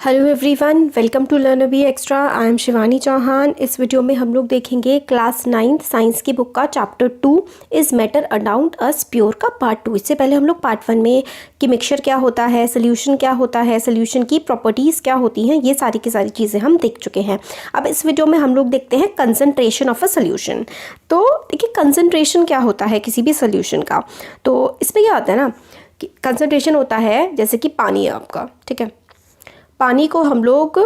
Hello everyone, welcome to learn be extra. I am Shivani Chauhan. इस video में हम लोग देखेंगे क्लास 9 साइंस की बुक का chapter 2 is matter around us pure का पार्ट 2। इससे पहले हम लोग पार्ट 1 में कि मिक्सचर क्या होता है, सोल्यूशन क्या होता है, सोल्यूशन की प्रॉपर्टीज़ क्या होती हैं, ये सारी की सारी चीज़ें हम देख चुके हैं। अब इस वीडियो में हम लोग देखते हैं कंसनट्रेशन ऑफ अ सोल्यूशन। तो देखिए कंसनट्रेशन क्या होता है किसी भी सोल्यूशन का। तो इसमें क्या होता है ना कि कंसनट्रेशन होता है जैसे कि पानी है आपका, ठीक है। पानी को हम लोग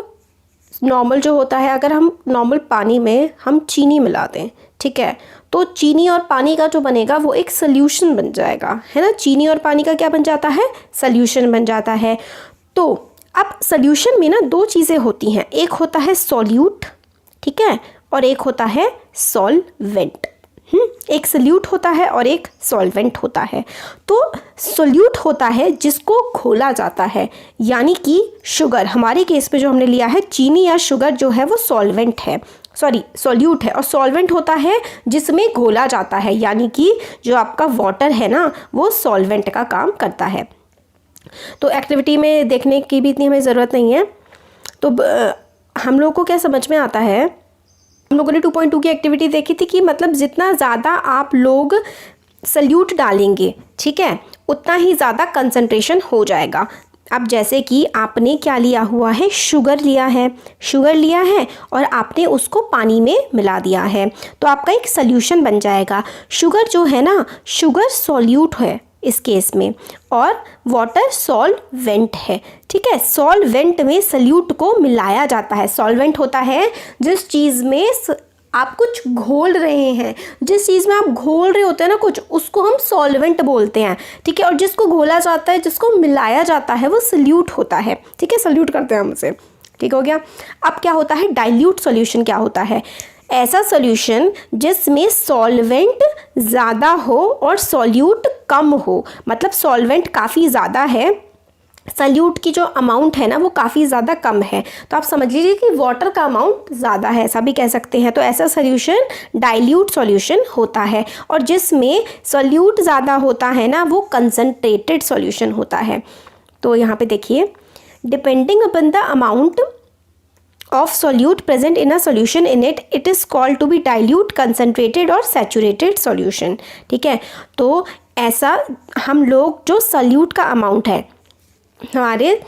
नॉर्मल जो होता है, अगर हम नॉर्मल पानी में हम चीनी मिला दें, ठीक है, तो चीनी और पानी का जो बनेगा वो एक सॉल्यूशन बन जाएगा, है ना। चीनी और पानी का क्या बन जाता है, सॉल्यूशन बन जाता है। तो अब सॉल्यूशन में ना दो चीज़ें होती हैं, एक होता है सॉल्यूट, ठीक है, और एक होता है सॉल्वेंट। एक सॉल्यूट होता है और एक सॉल्वेंट होता है। तो सॉल्यूट होता है जिसको घोला जाता है, यानी कि शुगर, हमारे केस में जो हमने लिया है चीनी या शुगर जो है वो सॉल्वेंट है, सॉल्यूट है। और सॉल्वेंट होता है जिसमें घोला जाता है, यानी कि जो आपका वाटर है ना वो सॉल्वेंट का काम करता है। तो एक्टिविटी में देखने की भी इतनी हमें ज़रूरत नहीं है। तो हम लोग को क्या समझ में आता है, हम लोगों ने 2.2 की एक्टिविटी देखी थी कि मतलब जितना ज़्यादा आप लोग सॉल्यूट डालेंगे, ठीक है, उतना ही ज़्यादा कंसंट्रेशन हो जाएगा। अब जैसे कि आपने क्या लिया हुआ है, शुगर लिया है और आपने उसको पानी में मिला दिया है, तो आपका एक सॉल्यूशन बन जाएगा। शुगर जो है ना, शुगर सॉल्यूट है इस केस में, और वाटर सॉल्वेंट है, ठीक है। सॉल्वेंट में सॉल्यूट को मिलाया जाता है। सॉल्वेंट होता है जिस चीज़ में आप कुछ घोल रहे हैं, जिस चीज़ में आप घोल रहे होते हैं ना कुछ, उसको हम सॉल्वेंट बोलते हैं, ठीक है। और जिसको घोला जाता है, जिसको मिलाया जाता है, वो सॉल्यूट होता है, ठीक है। सॉल्यूट करते हैं हम उसे, ठीक हो गया। अब क्या होता है, डाइल्यूट सॉल्यूशन क्या होता है, ऐसा सॉल्यूशन जिसमें सॉल्वेंट ज़्यादा हो और सॉल्यूट कम हो। मतलब सॉल्वेंट काफ़ी ज़्यादा है, सॉल्यूट की जो अमाउंट है ना वो काफ़ी ज़्यादा कम है। तो आप समझ लीजिए कि वाटर का अमाउंट ज़्यादा है, ऐसा भी कह सकते हैं। तो ऐसा सॉल्यूशन डाइल्यूट सॉल्यूशन होता है। और जिसमें सॉल्यूट ज़्यादा होता है ना वो कंसनट्रेटेड सॉल्यूशन होता है। तो यहाँ पे देखिए, depending upon the amount of solute present in a solution in it is called to be dilute, concentrated और saturated solution, ठीक है। तो ऐसा हम लोग जो सॉल्यूट का अमाउंट है हमारे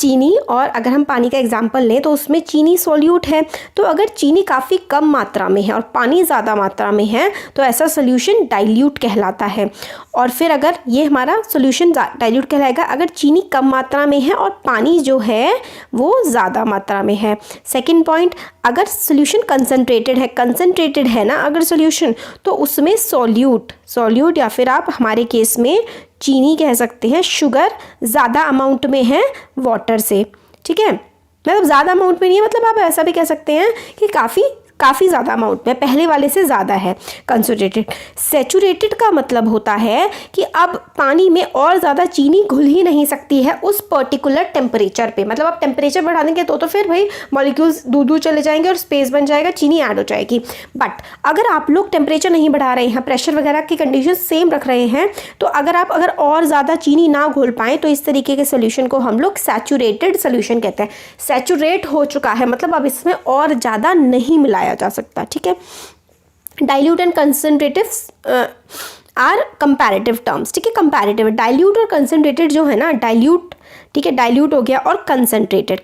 चीनी, और अगर हम पानी का एग्जांपल लें तो उसमें चीनी सॉल्यूट है, तो अगर चीनी काफ़ी कम मात्रा में है और पानी ज़्यादा मात्रा में है तो ऐसा सॉल्यूशन डाइल्यूट कहलाता है। और फिर अगर ये हमारा सॉल्यूशन डाइल्यूट कहलाएगा अगर चीनी कम मात्रा में है और पानी जो है वो ज़्यादा मात्रा में है। सेकंड पॉइंट, अगर सॉल्यूशन कंसनट्रेटेड है ना अगर सॉल्यूशन, तो उसमें सॉल्यूट या फिर आप हमारे केस में चीनी कह सकते हैं, शुगर ज़्यादा अमाउंट में है वाटर से, ठीक है। मतलब ज़्यादा अमाउंट में नहीं है, मतलब आप ऐसा भी कह सकते हैं कि काफ़ी ज़्यादा अमाउंट में, पहले वाले से ज़्यादा है। कंसनट्रेटेड, सैचुरेटेड का मतलब होता है कि अब पानी में और ज़्यादा चीनी घुल ही नहीं सकती है उस पर्टिकुलर टेम्परेचर पे। मतलब आप टेम्परेचर बढ़ा देंगे तो फिर भाई मॉलिक्यूल्स दूर चले जाएंगे और स्पेस बन जाएगा, चीनी ऐड हो जाएगी। बट अगर आप लोग टेम्परेचर नहीं बढ़ा रहे हैं, प्रेशर वगैरह की कंडीशन सेम रख रहे हैं, तो अगर और ज़्यादा चीनी ना घोल पाएँ तो इस तरीके के सोल्यूशन को हम लोग सैचुरेटेड सोल्यूशन कहते हैं। सैचुरेट हो चुका है मतलब अब इसमें और ज़्यादा नहीं मिलाया जा सकता, ठीक है। Dilute and concentrative are comparative terms, ठीक है। कंपैरेटिव, डाइल्यूट और कंसनट्रेटेड जो है ना, डाइल्यूट, ठीक है, डाइल्यूट हो गया, और कंसनट्रेटेड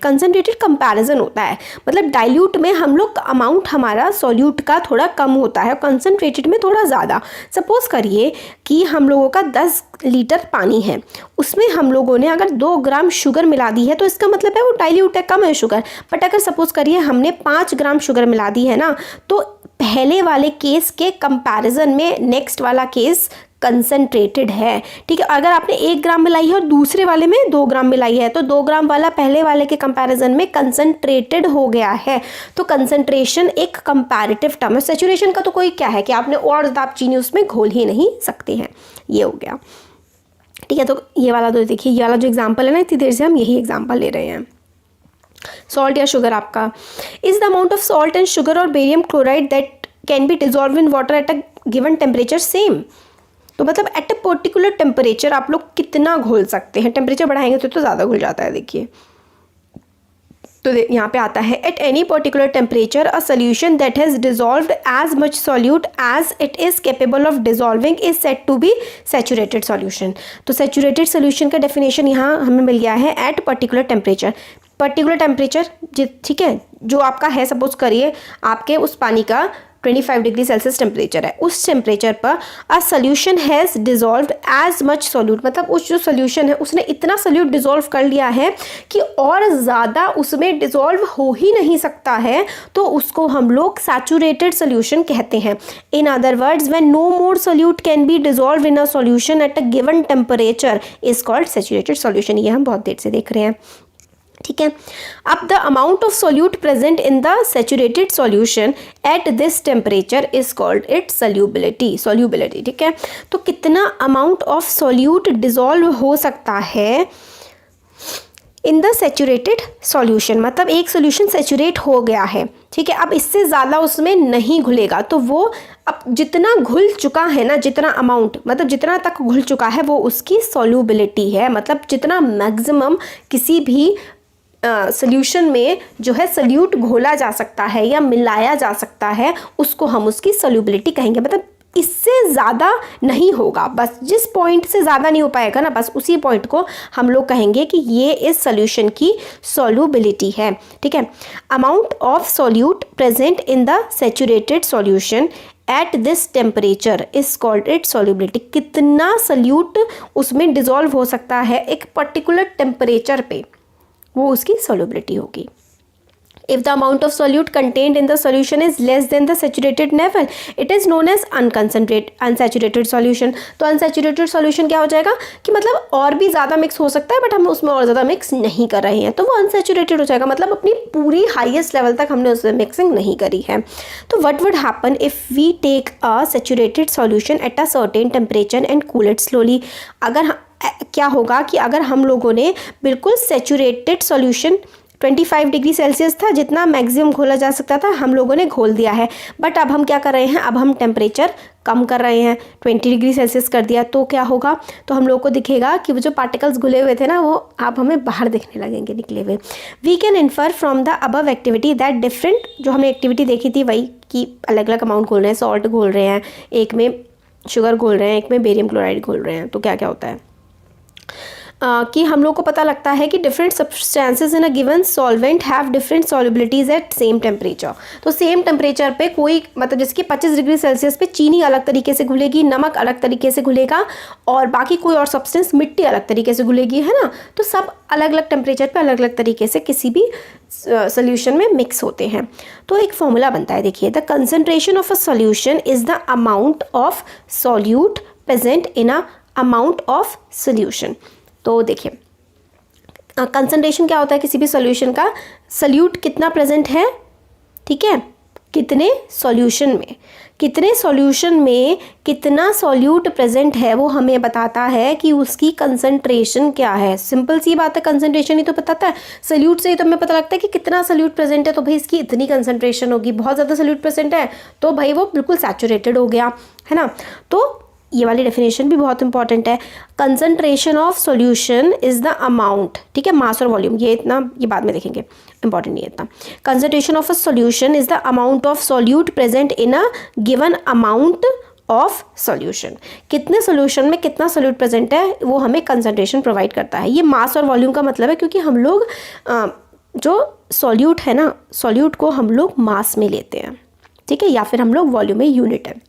कंपैरिजन होता है। मतलब डाइल्यूट में हम लोग अमाउंट हमारा सॉल्यूट का थोड़ा कम होता है, कंसनट्रेटेड में थोड़ा ज़्यादा। सपोज करिए कि हम लोगों का 10 लीटर पानी है, उसमें हम लोगों ने अगर 2 ग्राम शुगर मिला दी है तो इसका मतलब है वो डाइल्यूट है, कम है शुगर। बट अगर सपोज करिए हमने 5 ग्राम शुगर मिला दी है ना, तो पहले वाले केस के कंपैरिजन में नेक्स्ट वाला केस कंसनट्रेटेड है, ठीक है। अगर आपने 1 ग्राम मिलाई है और दूसरे वाले में 2 ग्राम मिलाई है तो 2 ग्राम वाला पहले वाले के कंपैरिजन में कंसनट्रेटेड हो गया है। तो कंसंट्रेशन एक कंपैरेटिव टर्म है। सैचुरेशन का तो कोई क्या है कि आपने और ज़्यादा आप चीनी उसमें घोल ही नहीं सकते हैं, ये हो गया, ठीक है। तो ये वाला तो देखिए, ये वाला जो एग्जाम्पल है ना, इतनी देर से हम यही एग्जाम्पल ले रहे हैं। सॉल्ट या शुगर आपका, is the amount of salt and sugar और barium chloride that can be dissolve in water at a given temperature same. तो मतलब एट अ पर्टिकुलर टेम्परेचर आप लोग कितना घोल सकते हैं, टेम्परेचर बढ़ाएंगे तो ज़्यादा घुल जाता है। देखिए तो यहाँ पे आता है at any particular temperature a solution that has dissolved as much solute as it is capable of dissolving is said to be saturated solution. तो सैचुरेटेड सॉल्यूशन का डेफिनेशन यहाँ हमें मिल गया है at particular temperature. Particular temperature ठीक है, जो आपका है, सपोज करिए आपके उस पानी का 25 डिग्री सेल्सियस टेम्परेचर है, उस टेम्परेचर पर a solution has dissolved as much solute, मतलब उस जो सोल्यूशन है उसने इतना सोल्यूट डिजॉल्व कर लिया है कि और ज़्यादा उसमें डिजॉल्व हो ही नहीं सकता है, तो उसको हम लोग सैचुरेटेड सोल्यूशन कहते हैं। In other words when no more solute can be dissolve in a solution at a given temperature is called saturated solution. ये हम बहुत देर से देख रहे हैं, ठीक है। अब the amount of solute present in the saturated solution at this temperature is called its solubility, ठीक है। तो कितना अमाउंट ऑफ सोल्यूट डिजॉल्व हो सकता है इन द सैचुरेटेड सॉल्यूशन, मतलब एक सोल्यूशन सैचुरेट हो गया है, ठीक है, अब इससे ज़्यादा उसमें नहीं घुलेगा, तो वो अब जितना घुल चुका है ना, जितना अमाउंट मतलब जितना तक घुल चुका है वो उसकी सोल्यूबिलिटी है, मतलब जितना मैक्सिमम किसी भी सोल्यूशन में जो है सोल्यूट घोला जा सकता है या मिलाया जा सकता है उसको हम उसकी सोल्यूबिलिटी कहेंगे। मतलब इससे ज़्यादा नहीं होगा, बस जिस पॉइंट से ज़्यादा नहीं हो पाएगा ना, बस उसी पॉइंट को हम लोग कहेंगे कि ये इस सोल्यूशन की सोल्यूबिलिटी है, ठीक है। Amount of solute present in the saturated solution at this temperature is called it solubility. कितना सोल्यूट उसमें डिजॉल्व हो सकता है एक पर्टिकुलर टेम्परेचर पे, वो उसकी सोल्यूबिलिटी होगी। If the amount of solute contained in the solution is less than the saturated level, it is known as unsaturated solution। तो unsaturated solution क्या हो जाएगा कि मतलब और भी ज़्यादा मिक्स हो सकता है बट हम उसमें और ज़्यादा मिक्स नहीं कर रहे हैं, तो वो unsaturated हो जाएगा, मतलब अपनी पूरी हाईएस्ट लेवल तक हमने उसमें मिक्सिंग नहीं करी है। तो what would happen if we take a saturated solution at a certain temperature and cool it slowly? अगर क्या होगा कि अगर हम लोगों ने बिल्कुल सैचुरेटेड सॉल्यूशन 25 डिग्री सेल्सियस था, जितना मैक्सिमम घोला जा सकता था हम लोगों ने घोल दिया है, बट अब हम क्या कर रहे हैं, अब हम टेम्परेचर कम कर रहे हैं, 20 डिग्री सेल्सियस कर दिया, तो क्या होगा, तो हम लोग को दिखेगा कि वो जो पार्टिकल्स घुले हुए थे ना वो अब हमें बाहर दिखने लगेंगे निकले हुए। We can infer from the above activity that different, जो हमने एक्टिविटी देखी थी वही कि अलग अलग अमाउंट घोल रहे हैं, सॉल्ट घोल रहे हैं, एक में शुगर घोल रहे हैं, एक में बेरियम क्लोराइड घोल रहे हैं, तो क्या क्या होता है कि हम लोग को पता लगता है कि different substances in a given solvent have different solubilities at same temperature. तो सेम टेम्परेचर पे कोई मतलब जैसे 25 डिग्री सेल्सियस पे चीनी अलग तरीके से घुलेगी, नमक अलग तरीके से घुलेगा और बाकी कोई और सब्सटेंस मिट्टी अलग तरीके से घुलेगी, है ना। तो सब अलग अलग टेम्परेचर पे अलग अलग तरीके से किसी भी सोल्यूशन में मिक्स होते हैं। तो एक फॉर्मूला बनता है, देखिए, the concentration of a solution is the amount of solute present in a amount of solution. तो देखिए कंसंट्रेशन क्या होता है किसी भी सॉल्यूशन का, सोल्यूट कितना प्रेजेंट है, ठीक है, कितने सॉल्यूशन में, कितने सॉल्यूशन में कितना सॉल्यूट प्रेजेंट है वो हमें बताता है कि उसकी कंसंट्रेशन क्या है। सिंपल सी बात है, कंसंट्रेशन ही तो बताता है, सोल्यूट से ही तो हमें पता लगता है कि कितना सोल्यूट प्रेजेंट है, तो भाई इसकी इतनी कंसंट्रेशन होगी। बहुत ज़्यादा सोल्यूट प्रेजेंट है तो भाई वो बिल्कुल सैचुरेटेड हो गया, है ना। तो ये वाली डेफिनेशन भी बहुत इंपॉर्टेंट है। Concentration of solution is the amount, ठीक है, मास और वॉल्यूम, ये बाद में देखेंगे, इंपॉर्टेंट नहीं है इतना। Concentration of a solution is the amount of solute present in a given amount of solution. कितने सॉल्यूशन में कितना सॉल्यूट प्रेजेंट है वो हमें कंसंट्रेशन प्रोवाइड करता है। ये मास और वॉल्यूम का मतलब है, क्योंकि हम लोग जो सॉल्यूट है ना, सॉल्यूट को हम लोग मास में लेते हैं, ठीक है, या फिर हम लोग वॉल्यूम में, यूनिट है।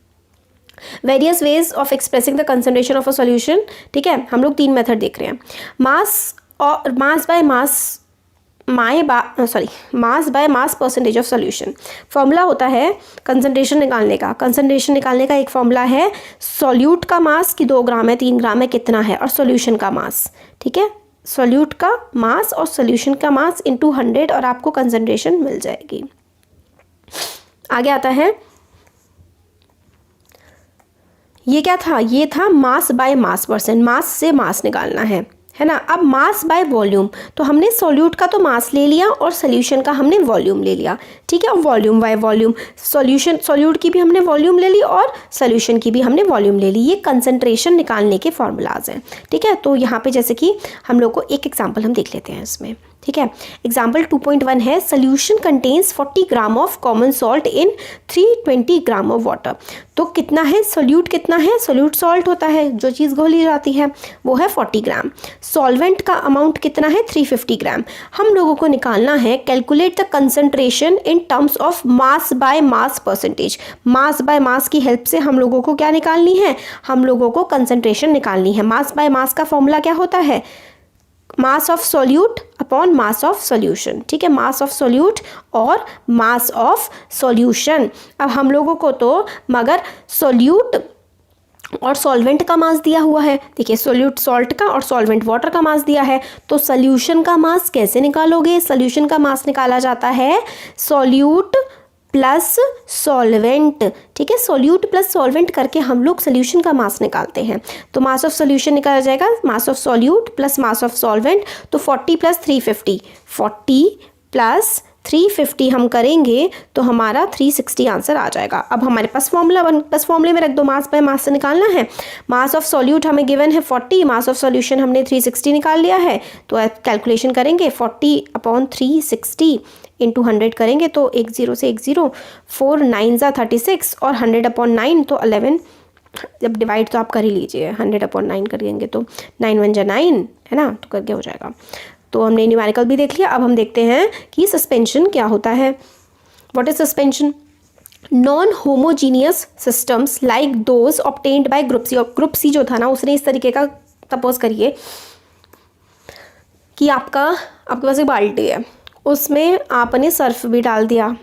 Various ways of expressing the concentration of a solution, ठीक है, हम लोग 3 मेथड देख रहे हैं। Mass by mass percentage of solution. Formula होता है कंसंट्रेशन निकालने का। कंसंट्रेशन निकालने का एक फॉर्मूला है, सॉल्यूट का मास कि 2 ग्राम है, 3 ग्राम है, कितना है, और सॉल्यूशन का मास, ठीक है, सॉल्यूट का मास और सॉल्यूशन का मास इंटू 100 और आपको कंसंट्रेशन मिल जाएगी। आगे आता है, ये क्या था, ये था मास बाय मास परसेंट, मास से मास निकालना है ना। अब मास बाय वॉल्यूम, तो हमने सॉल्यूट का तो मास ले लिया और सोल्यूशन का हमने वॉल्यूम ले लिया, ठीक है। वॉल्यूम बाय वॉल्यूम, सॉल्यूट की भी हमने वॉल्यूम ले ली और सोल्यूशन की भी हमने वॉल्यूम ले ली। ये कंसंट्रेशन निकालने के फॉर्मूलाज हैं, ठीक है। तो यहाँ पे जैसे कि हम लोग को एक एग्जांपल हम देख लेते हैं इसमें, ठीक है। एग्जाम्पल 2.1 है solution contains 40 gram of common salt in 320 gram of water. तो कितना है सोल्यूट, कितना है सोल्यूट सॉल्ट होता है जो चीज़ घोली जाती है, वो है 40 ग्राम। सॉल्वेंट का अमाउंट कितना है 350 ग्राम। हम लोगों को निकालना है calculate the concentration in terms of mass by mass percentage. Mass by mass की हेल्प से हम लोगों को क्या निकालनी है, हम लोगों को कंसंट्रेशन निकालनी है। मास बाय मास का फॉर्मूला क्या होता है, mass of solute upon mass of solution. ठीक है, मास ऑफ सोल्यूट और मास ऑफ सॉल्यूशन। अब हम लोगों को तो मगर सोल्यूट और सॉल्वेंट का मास दिया हुआ है। देखिए सोल्यूट सॉल्ट का और सॉल्वेंट वाटर का मास दिया है, तो सॉल्यूशन का मास कैसे निकालोगे। सॉल्यूशन का मास निकाला जाता है सोल्यूट प्लस सॉल्वेंट। ठीक है, सोल्यूट प्लस सॉल्वेंट करके हम लोग सोल्यूशन का मास निकालते हैं। तो मास ऑफ सोल्यूशन निकाला जाएगा mass of solute plus mass of solvent. तो 40 प्लस 350, 40 प्लस 350 हम करेंगे तो हमारा 360 आंसर आ जाएगा। अब हमारे पास फॉर्मूला बस फॉर्मूले में रख दो, मास बाय मास से निकालना है। मास ऑफ सॉल्यूट हमें गिवन है 40, मास ऑफ सॉल्यूशन हमने 360 निकाल लिया है। तो कैलकुलेशन करेंगे 40 अपॉन 360 इंटू 100 करेंगे तो 1 0 से 1 0, 4 9 ज़ा 36 और 100 अपॉन 9 तो 11। जब डिवाइड तो आप कर ही लीजिए, 100 अपॉन 9 करेंगे तो 9 1 जा 9 है ना, तो करके हो जाएगा। तो हमने न्यूमेरिकल भी देख लिया। अब हम देखते हैं कि सस्पेंशन क्या होता है। What is suspension. Non homogeneous systems like those obtained by group C. और ग्रुप सी जो था ना, उसने इस तरीके का, सपोज करिए कि आपके पास एक बाल्टी है, उसमें आपने सर्फ भी डाल दिया,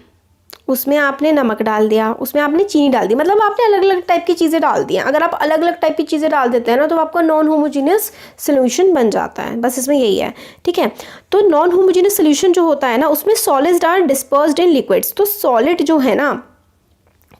उसमें आपने नमक डाल दिया, उसमें आपने चीनी डाल दी, मतलब आपने अलग अलग टाइप की चीज़ें डाल दी हैं। अगर आप अलग अलग टाइप की चीज़ें डाल देते हैं ना, तो आपका नॉन होमोजीनियस सोल्यूशन बन जाता है। बस इसमें यही है, ठीक है। तो नॉन होमोजीनियस सोल्यूशन जो होता है ना, उसमें solids are dispersed in liquids. तो सॉलिड जो है ना,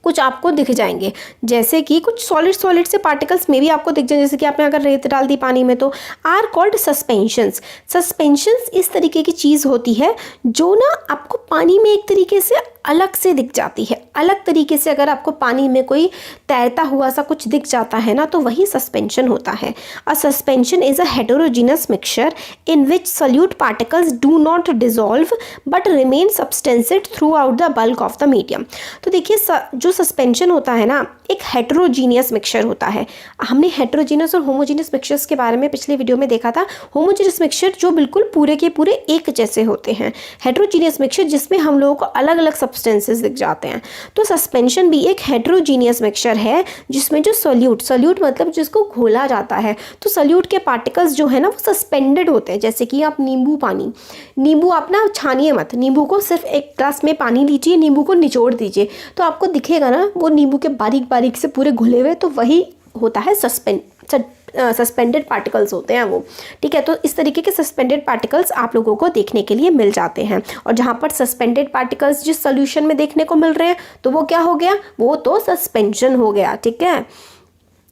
कुछ आपको दिख जाएंगे, जैसे कि कुछ सॉलिड से पार्टिकल्स में भी आपको दिख जाए, जैसे कि आपने अगर रेत डाल दी पानी में, तो आर कॉल्ड सस्पेंशंस। सस्पेंशंस इस तरीके की चीज़ होती है जो ना आपको पानी में एक तरीके से अलग से दिख जाती है। अलग तरीके से अगर आपको पानी में कोई तैरता हुआ सा कुछ दिख जाता है ना, तो वही सस्पेंशन होता है। A suspension is a heterogeneous mixture in which solute particles do not dissolve but remain suspended throughout the bulk of the medium. तो देखिए जो सस्पेंशन होता है ना, एक हेटेरोजीनियस मिक्सचर होता है। हमने हेटेरोजीनियस और होमोजीनियस मिक्सचर्स के बारे में पिछले वीडियो में देखा था। होमोजीनियस मिक्सचर जो बिल्कुल पूरे के पूरे एक जैसे होते हैं। हेटेरोजीनियस मिक्सचर जिसमें हम लोगों को अलग अलग सब्सटेंसेस दिख जाते हैं। तो सस्पेंशन भी एक हेटेरोजीनियस मिक्सचर है जिसमें जो सोल्यूट मतलब जिसको घोला जाता है, तो सोल्यूट के पार्टिकल्स जो है ना, वो सस्पेंडेड होते हैं। जैसे कि आप नींबू आप ना छानिए मत, नींबू को सिर्फ एक ग्लास में पानी लीजिए, नींबू को निचोड़ दीजिए, तो आपको दिखेगा ना वो नींबू के बारीक बारीक से पूरे घुले हुए, तो वही होता है सस्पेंडेड पार्टिकल्स होते हैं वो। ठीक है, तो इस तरीके के सस्पेंडेड पार्टिकल्स आप लोगों को देखने के लिए मिल जाते हैं। और जहाँ पर सस्पेंडेड पार्टिकल्स जिस सोल्यूशन में देखने को मिल रहे हैं, तो वो क्या हो गया, वो तो सस्पेंशन हो गया। ठीक है,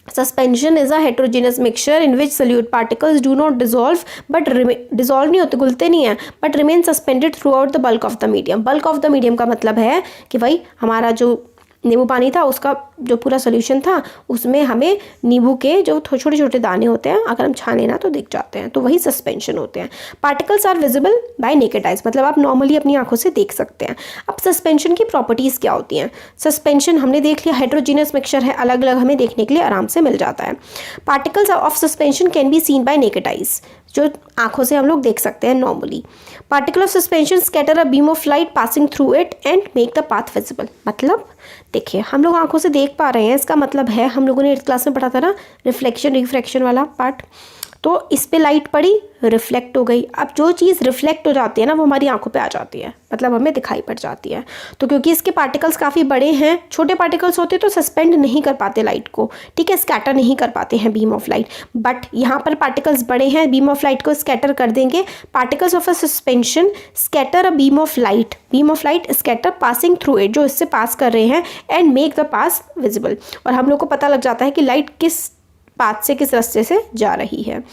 suspension is a heterogeneous mixture in which solute particles do not dissolve but dissolve नहीं होते, घुलते नहीं है, but remain suspended through out the bulk of the medium. Bulk of the medium का मतलब है कि भाई हमारा जो नींबू पानी था, उसका जो पूरा सोल्यूशन था, उसमें हमें नींबू के जो छोटे छोटे दाने होते हैं, अगर हम छाने ना तो दिख जाते हैं, तो वही सस्पेंशन होते हैं। Particles are visible by naked eyes, मतलब आप नॉर्मली अपनी आंखों से देख सकते हैं। अब सस्पेंशन की प्रॉपर्टीज़ क्या होती हैं। सस्पेंशन हमने देख लिया, हेटेरोजीनियस मिक्सचर है, अलग अलग हमें देखने के लिए आराम से मिल जाता है। Particles of suspension can be seen bye naked eyes, जो आंखों से हम लोग देख सकते हैं normally. Particle of suspension scatter a beam of light passing through it and make the path visible. मतलब देखिए हम लोग आंखों से देख पा रहे हैं, इसका मतलब है हम लोगों ने 8th क्लास में पढ़ा था ना रिफ्लेक्शन रिफ्रैक्शन वाला पार्ट, तो इस पे लाइट पड़ी, रिफ्लेक्ट हो गई। अब जो चीज़ रिफ्लेक्ट हो जाती है ना, वो हमारी आंखों पे आ जाती है, मतलब हमें दिखाई पड़ जाती है। तो क्योंकि इसके पार्टिकल्स काफ़ी बड़े हैं, छोटे पार्टिकल्स होते तो सस्पेंड नहीं कर पाते लाइट को, ठीक है, स्कैटर नहीं कर पाते हैं बीम ऑफ लाइट, बट यहाँ पर पार्टिकल्स बड़े हैं, बीम ऑफ लाइट को स्कैटर कर देंगे। Particles of a suspension scatter a beam of light scatter passing through it, जो इससे पास कर रहे हैं, and make the pass visible. और हम लोग को पता लग जाता है कि लाइट किस पाथ से, किस रास्ते से जा रही है।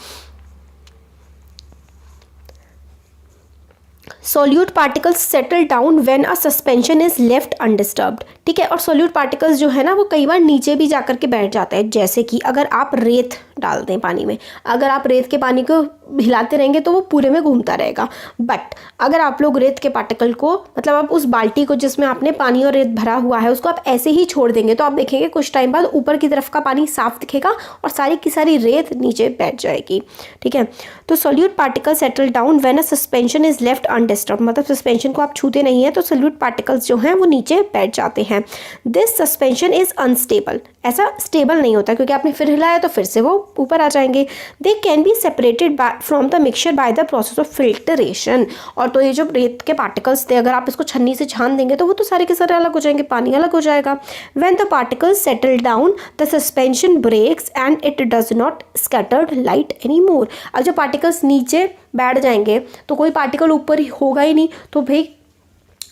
Solute particles settle down when a suspension is left undisturbed, ठीक है। और सोल्यूट पार्टिकल्स जो है ना वो कई बार नीचे भी जाकर के बैठ जाते हैं, जैसे कि अगर आप रेत डालते हैं पानी में, अगर आप रेत के पानी को हिलाते रहेंगे तो वो पूरे में घूमता रहेगा। बट अगर आप लोग रेत के पार्टिकल को, मतलब आप उस बाल्टी को जिसमें आपने पानी और रेत भरा हुआ है उसको आप ऐसे ही छोड़ देंगे तो आप देखेंगे कुछ टाइम बाद ऊपर की तरफ का पानी साफ दिखेगा और सारी की सारी रेत नीचे बैठ जाएगी, ठीक है। तो solute particle settle down when a suspension is left undisturbed, मतलब सस्पेंशन को आप छूते नहीं है तो सोल्यूट पार्टिकल्स जो हैं वो नीचे बैठ जाते हैं। दिस सस्पेंशन इज अनस्टेबल, ऐसा स्टेबल नहीं होता क्योंकि आपने फिर हिलाया तो फिर से वो ऊपर आ जाएंगे। They can be separated from the mixture by the process of filtration, और तो ये जो रेत के पार्टिकल्स थे अगर आप इसको छन्नी से छान देंगे तो वो तो सारे के सारे अलग हो जाएंगे, पानी अलग हो जाएगा। When the particles settle down the suspension breaks and it does not scattered light any more. अब जब पार्टिकल्स नीचे बैठ जाएंगे तो कोई पार्टिकल ऊपर होगा ही नहीं, तो भाई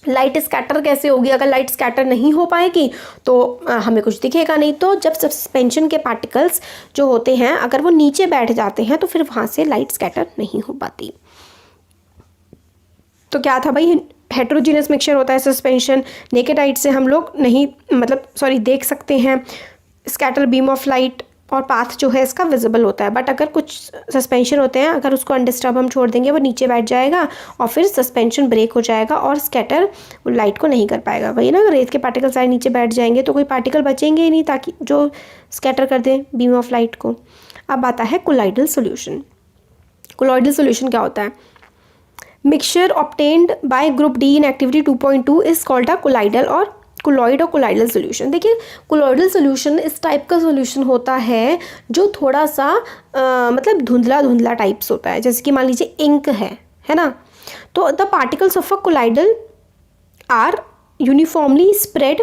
लाइट स्कैटर कैसे होगी? अगर लाइट स्कैटर नहीं हो पाएगी तो हमें कुछ दिखेगा नहीं। तो जब सस्पेंशन के पार्टिकल्स जो होते हैं अगर वो नीचे बैठ जाते हैं तो फिर वहाँ से लाइट स्कैटर नहीं हो पाती। तो क्या था भाई, हेटेरोजीनियस मिक्सचर होता है सस्पेंशन। नेकेड आइट से हम लोग नहीं, मतलब सॉरी, देख सकते हैं स्कैटर बीम ऑफ लाइट और पाथ जो है इसका विजिबल होता है। बट अगर कुछ सस्पेंशन होते हैं अगर उसको अनडिस्टर्ब हम छोड़ देंगे वो नीचे बैठ जाएगा और फिर सस्पेंशन ब्रेक हो जाएगा और स्कैटर लाइट को नहीं कर पाएगा। वही ना, रेत के पार्टिकल सारे नीचे बैठ जाएंगे तो कोई पार्टिकल बचेंगे ही नहीं ताकि जो स्कैटर कर दें बीम ऑफ लाइट को। अब आता है कोलाइडल सोल्यूशन। कोलाइडल सोल्यूशन क्या होता है? Mixture obtained by group D in activity 2.2 is called a colloidal और कोलॉइड और कोलाइडल सोल्यूशन। देखिए कोलॉइडल सोल्यूशन इस टाइप का सोल्यूशन होता है जो थोड़ा सा मतलब धुंधला धुंधला टाइप्स होता है, जैसे कि मान लीजिए इंक है ना। तो the particles of a colloidal are uniformly spread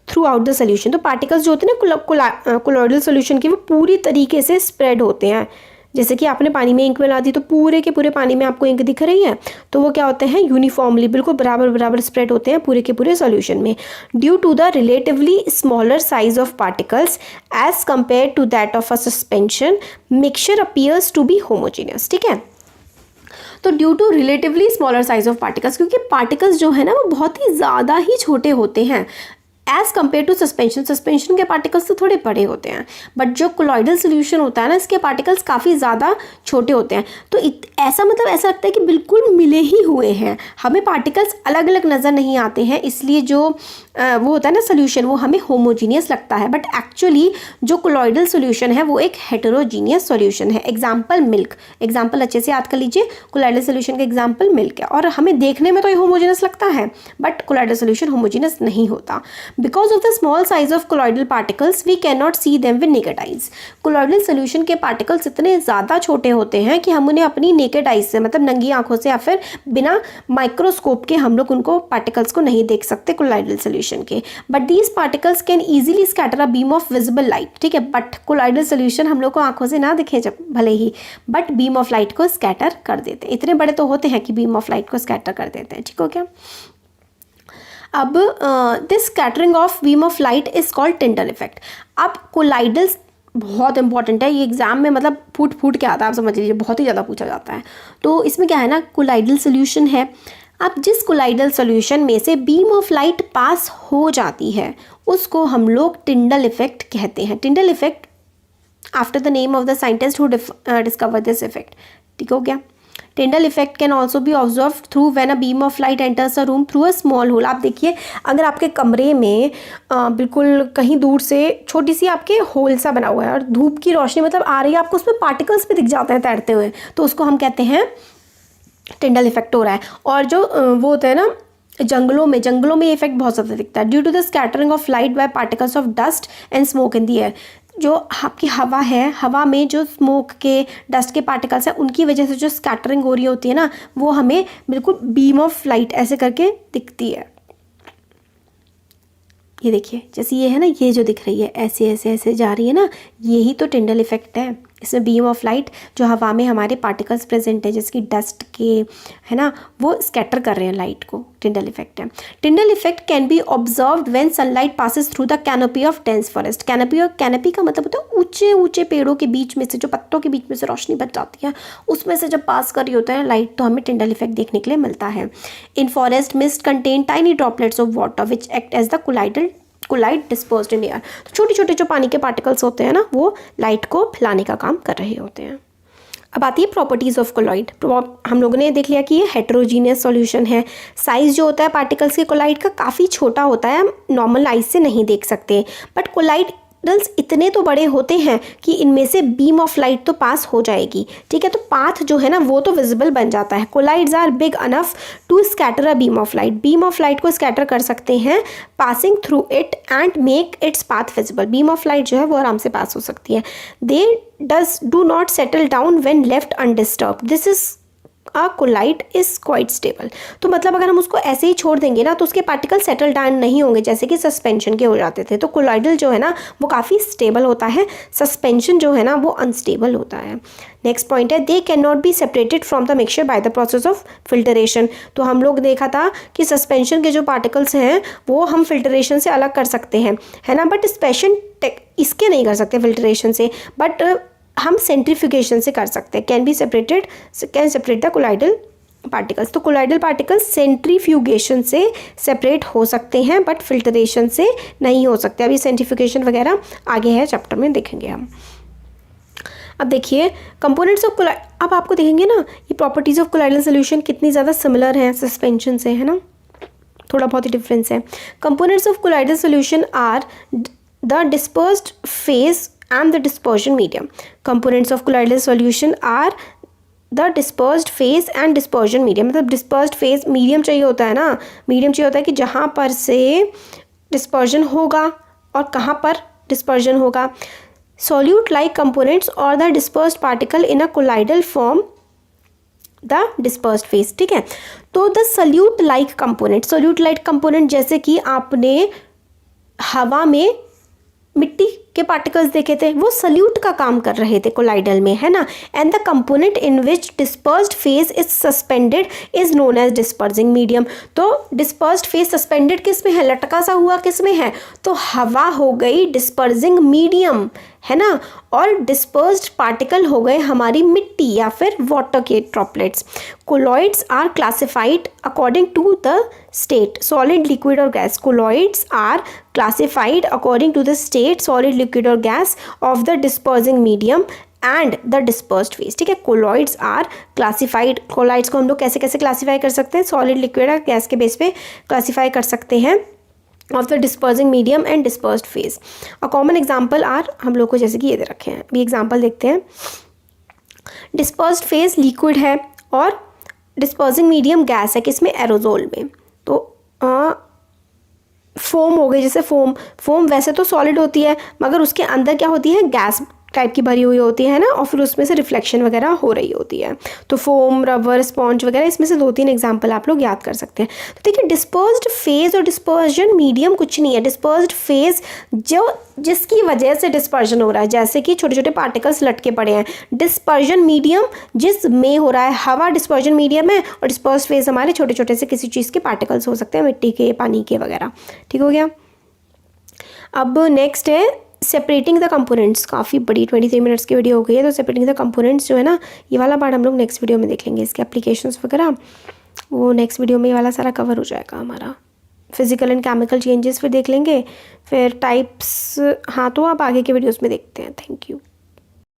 throughout the solution. तो पार्टिकल्स जो होते हैं ना कोलॉइडल सोल्यूशन के वो पूरी तरीके से स्प्रेड होते हैं। जैसे कि आपने पानी में इंक मिला दी तो पूरे के पूरे पानी में आपको इंक दिख रही है, तो वो क्या होते हैं, यूनिफॉर्मली बिल्कुल बराबर बराबर स्प्रेड होते हैं पूरे के पूरे सॉल्यूशन में। Due to the relatively smaller size of particles as compare to that of a suspension mixture appears to be homogeneous, ठीक है। तो due to relatively smaller size of particles, क्योंकि पार्टिकल्स जो है ना वो बहुत ही ज़्यादा ही छोटे होते हैं as compare to suspension. Suspension के पार्टिकल्स तो थोड़े बड़े होते हैं, बट जो कोलॉइडल सोल्यूशन होता है ना इसके पार्टिकल्स काफ़ी ज़्यादा छोटे होते हैं। तो ऐसा मतलब ऐसा लगता है कि बिल्कुल मिले ही हुए हैं, हमें पार्टिकल्स अलग अलग नज़र नहीं आते हैं, इसलिए जो वो होता है ना सोल्यूशन वो हमें होमोजीनियस लगता है। बट एक्चुअली जो कोलॉइडल सोल्यूशन है वो एक हेटेरोजीनियस सोल्यूशन है। एग्जाम्पल मिल्क, एग्जाम्पल अच्छे से याद कर लीजिए, कोलॉइडल सोल्यूशन का एग्जाम्पल मिल्क है और हमें देखने में तो ये होमोजीनियस लगता है बट कोलॉइडल सोल्यूशन होमोजीनियस नहीं होता। Because of the small size of colloidal particles, we cannot see them with naked eyes. Colloidal solution के particles इतने ज़्यादा छोटे होते हैं कि हम उन्हें अपनी naked eyes से, मतलब नंगी आंखों से या फिर बिना माइक्रोस्कोप के हम लोग उनको particles को नहीं देख सकते colloidal solution के। But these particles can easily scatter a beam of visible light, ठीक है। बट colloidal solution हम लोग को आंखों से ना दिखे जब भले ही, बट beam of light को scatter कर देते हैं। इतने बड़े तो होते हैं कि beam of light को scatter कर देते हैं, ठीक हो क्या। अब this scattering of beam of light is called Tyndall effect. अब कोलाइडल बहुत इंपॉर्टेंट है, ये एग्जाम में मतलब फूट फूट के आता है, आप समझ लीजिए बहुत ही ज़्यादा पूछा जाता है। तो इसमें क्या है ना, कोलाइडल सोल्यूशन है। अब जिस कोलाइडल सोल्यूशन में से बीम ऑफ लाइट पास हो जाती है उसको हम लोग टिंडल इफेक्ट कहते हैं। Tyndall effect after the name of the scientist who discover this effect, ठीक हो गया। Tyndall effect can also be observe through when a beam of light enters a room through a small hole. आप देखिए अगर आपके कमरे में बिल्कुल कहीं दूर से छोटी सी आपके होल सा बना हुआ है और धूप की रोशनी मतलब आ रही है, आपको उसमें पार्टिकल्स भी दिख जाते हैं तैरते हुए, तो उसको हम कहते हैं टिंडल इफेक्ट हो रहा है। और जो वो होता है ना जंगलों में ये इफेक्ट बहुत ज़्यादा दिखता है। Due to the scattering of light by particles of dust and smoke in the air, जो आपकी हवा है, हवा में जो स्मोक के डस्ट के पार्टिकल्स हैं उनकी वजह से जो स्कैटरिंग हो रही होती है ना वो हमें बिल्कुल बीम ऑफ लाइट ऐसे करके दिखती है। ये देखिए जैसे ये है ना, ये जो दिख रही है ऐसे ऐसे ऐसे जा रही है ना, यही तो टिंडल इफेक्ट है। इसमें बीम ऑफ लाइट जो हवा में हमारे पार्टिकल्स प्रेजेंट है जैसे कि डस्ट के, है ना, वो स्कैटर कर रहे हैं लाइट को, टिंडल इफेक्ट है। टिंडल effect can be observed when sunlight passes through the canopy of dense forest. Canopy, और कैनोपी का मतलब होता है ऊंचे ऊंचे पेड़ों के बीच में से, जो पत्तों के बीच में से रोशनी बच जाती है, उसमें से जब पास कर रही होता है लाइट, तो हमें टिंडल इफेक्ट देखने के लिए मिलता है। In forest mist contain tiny droplets of water which act as the colloid dispersed in air. तो छोटे छोटे जो पानी के पार्टिकल्स होते हैं ना, वो लाइट को फैलाने का काम कर रहे होते हैं। अब आती है प्रॉपर्टीज़ ऑफ कोलॉइड। हम लोगों ने देख लिया कि ये हेटेरोजीनियस सॉल्यूशन है। साइज़ जो होता है पार्टिकल्स के कोलाइड का काफ़ी छोटा होता है, हम नॉर्मल आइज से नहीं देख सकते, बट कोलाइडल्स इतने तो बड़े होते हैं कि इनमें से बीम ऑफ लाइट तो पास हो जाएगी, ठीक है। तो पाथ जो है ना वो तो विजिबल बन जाता है। Colloids are big enough to scatter a beam of light. Beam of light को स्कैटर कर सकते हैं passing through it and make its path visible. Beam of light जो है वो आराम से पास हो सकती है। They do not settle down when left undisturbed. This is a colloid is quite stable. तो मतलब अगर हम उसको ऐसे ही छोड़ देंगे ना तो उसके पार्टिकल सेटल डाउन नहीं होंगे, जैसे कि सस्पेंशन के हो जाते थे। तो कोलाइडल जो है ना वो काफ़ी स्टेबल होता है, सस्पेंशन जो है ना वो अनस्टेबल होता है। नेक्स्ट पॉइंट है they can not be separated from the mixture by the process of filtration. तो हम लोग देखा था कि सस्पेंशन के जो पार्टिकल्स हैं वो हम फिल्टरेशन से अलग कर सकते हैं, है ना, बट स्पेशल इसके नहीं कर सकते फिल्टरेशन से, बट हम सेंट्रीफ्यूगेशन से कर सकते हैं। Can separate the colloidal particles. तो कोलाइडल पार्टिकल्स सेंट्रीफ्यूगेशन से सेपरेट हो सकते हैं बट फिल्टरेशन से नहीं हो सकते। अभी सेंट्रीफ्यूगेशन वगैरह आगे है चैप्टर में देखेंगे हम। अब देखिए कंपोनेंट्स ऑफ कोलाइड, अब आपको देखेंगे ना ये प्रॉपर्टीज़ ऑफ कोलाइडल सोल्यूशन कितनी ज़्यादा सिमिलर हैं सस्पेंशन से, है ना, थोड़ा बहुत ही डिफरेंस है। Components of colloidal solution are the dispersed phase and the dispersion medium. Components of colloidal solution are the dispersed phase and dispersion medium. मतलब dispersed phase medium चाहिए होता है ना, medium चाहिए होता है कि जहाँ पर से dispersion होगा और कहाँ पर dispersion होगा। solute like components or the dispersed particle in a colloidal form the dispersed phase, ठीक है। तो the solute like component जैसे कि आपने हवा में मिट्टी के पार्टिकल्स देखे थे, वो सल्यूट का काम कर रहे थे कोलाइडल में, है ना। And the component in which dispersed phase is suspended is known as dispersing medium. तो डिस्पर्स्ड फेज सस्पेंडेड किस में है, लटका सा हुआ किस में है, तो हवा हो गई डिस्पर्सिंग मीडियम, है ना, और डिस्पर्स्ड पार्टिकल हो गए हमारी मिट्टी या फिर वाटर के droplets. Colloids are classified according to the state solid, liquid और gas. Colloids are classified according to the state solid, liquid और gas of the dispersing medium and the dispersed phase, ठीक है। कोलॉइड्स आर क्लासिफाइड, कोलॉइड्स को हम लोग कैसे कैसे classify कर सकते हैं, सॉलिड, लिक्विड और गैस के बेस पे क्लासीफाई कर सकते हैं of the dispersing medium and dispersed phase. A common example are, हम लोग को जैसे कि ये दे रखे हैं, भी एग्जाम्पल देखते हैं। डिस्पर्स्ड फेज लिक्विड है और डिस्पर्सिंग मीडियम गैस है, किसमें, एरोजोल में। तो फोम हो गई, जैसे फोम वैसे तो सॉलिड होती है मगर उसके अंदर क्या होती है, गैस टाइप की भरी हुई होती है ना, और फिर उसमें से रिफ्लेक्शन वगैरह हो रही होती है। तो फोम, रबर, स्पॉन्ज वगैरह, इसमें से 2-3 एग्जांपल आप लोग याद कर सकते हैं। तो देखिए डिस्पर्स्ड फेज और डिस्पर्जन मीडियम कुछ नहीं है। डिस्पर्स्ड फेज जो जिसकी वजह से डिस्पर्जन हो रहा है, जैसे कि छोटे छोटे पार्टिकल्स लटके पड़े हैं। डिस्पर्जन मीडियम जिसमें हो रहा है, हवा डिस्पर्जन मीडियम है, और डिस्पर्स्ड फेज हमारे छोटे छोटे से किसी चीज़ के पार्टिकल्स हो सकते हैं, मिट्टी के, पानी के वगैरह, ठीक हो गया। अब नेक्स्ट है सेपरेटिंग द कंपोनेंट्स। काफ़ी बड़ी 23 मिनट्स की वीडियो हो गई है, तो सेपरेटिंग द कंपोनेंट्स जो है ना, ये वाला पार्ट हम लोग नेक्स्ट वीडियो में देख लेंगे। इसके एप्लीकेशंस वगैरह वो नेक्स्ट वीडियो में ये वाला सारा कवर हो जाएगा हमारा। फिजिकल एंड केमिकल चेंजेस फिर देख लेंगे, फिर टाइप्स, हाँ तो आप आगे के वीडियोज़ में देखते हैं। Thank you.